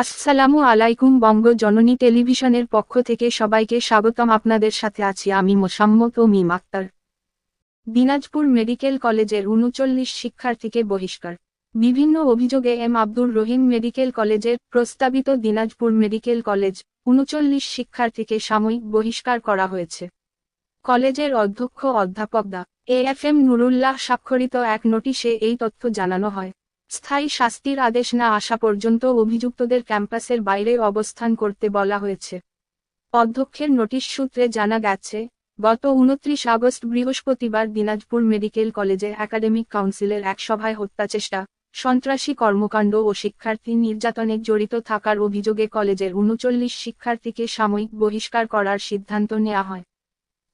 আসসালামু আলাইকুম। বঙ্গ জননী টেলিভিশনের পক্ষ থেকে সবাইকে স্বাগতম। আপনাদের সাথে আছি আমি মোসাম্মত ও মিম আক্তার। দিনাজপুর মেডিকেল কলেজের ৩৯ শিক্ষার্থীকে বহিষ্কার। বিভিন্ন অভিযোগে এম আব্দুর রহিম মেডিকেল কলেজের প্রস্তাবিত দিনাজপুর মেডিকেল কলেজ ৩৯ শিক্ষার্থীকে সাময়িক বহিষ্কার করা হয়েছে। কলেজের অধ্যক্ষ অধ্যাপক ডা এ.এফ.এম নুরুল্লাহ স্বাক্ষরিত এক নোটিশে এই তথ্য জানানো হয়। স্থায়ী শাস্তির আদেশ না আসা পর্যন্ত অভিযুক্তদের ক্যাম্পাসের বাইরে অবস্থান করতে বলা হয়েছে। অধ্যক্ষের নোটিশ সূত্রে জানা গেছে, গত ২৯ আগস্ট বৃহস্পতিবার দিনাজপুর মেডিকেল কলেজে একাডেমিক কাউন্সিলের এক সভায় হত্যাচেষ্টা, সন্ত্রাসী কর্মকাণ্ড ও শিক্ষার্থী নির্যাতনে জড়িত থাকার অভিযোগে কলেজের ৩৯ শিক্ষার্থীকে সাময়িক বহিষ্কার করার সিদ্ধান্ত নেওয়া হয়।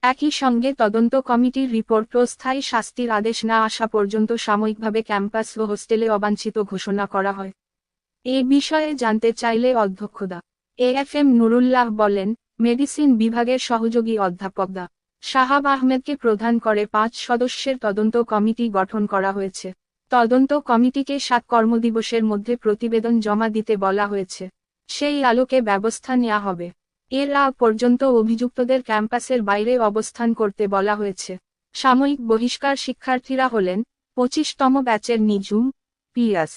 একই সঙ্গে তদন্ত কমিটির রিপোর্ট ও স্থায়ী শাস্তির আদেশ না আসা পর্যন্ত সাময়িকভাবে ক্যাম্পাস ও হোস্টেলে অবাঞ্ছিত ঘোষণা করা হয়। এ বিষয়ে জানতে চাইলে অধ্যক্ষ ডা এ.এফ.এম নুরুল্লাহ বলেন, মেডিসিন বিভাগের সহযোগী অধ্যাপক ডা শাহাব আহমেদকে প্রধান করে ৫ সদস্যের তদন্ত কমিটি গঠন করা হয়েছে। তদন্ত কমিটিকে ৭ কর্মদিবসের মধ্যে প্রতিবেদন জমা দিতে বলা হয়েছে। সেই আলোকে ব্যবস্থা নেওয়া হবে। এর আগ পর্যন্ত অভিযুক্তদের ক্যাম্পাসের বাইরে অবস্থান করতে বলা হয়েছে। সাময়িক বহিষ্কার শিক্ষার্থীরা হলেন ২৫তম ব্যাচের নিঝুম, পিয়াস,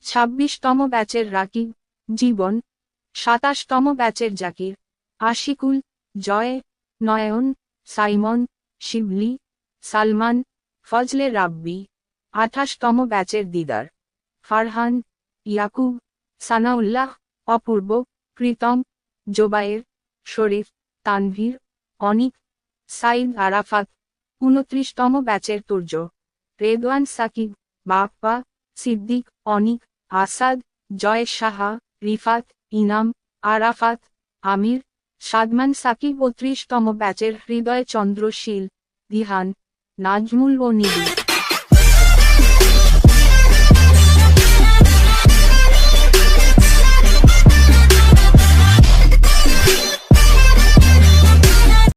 ২৬তম ব্যাচের রাকিব, জীবন, ২৭তম ব্যাচের জাকির, আশিকুল, জয়, নয়ন, সাইমন, শিবলি, সালমান, ফজলে রাব্বি, ২৮তম ব্যাচের দিদার, ফারহান, ইয়াকুব, সানাউল্লাহ, অপূর্ব, প্রীতম, জোবায়ের, শরীফ, তানভীর, অনিক, সাইদ আরাফাত, ২৯তম ব্যাচের তুর্য, রেদওয়ান সাকিব, বাপ্পা, সিদ্দিক, অনিক, আসাদ, জয় সাহা, রিফাত, ইনাম, আরাফাত, আমির, সাদমান সাকিব ও ৩০তম ব্যাচের হৃদয় চন্দ্র শীল, দিহান, নাজমুল ও নিবি।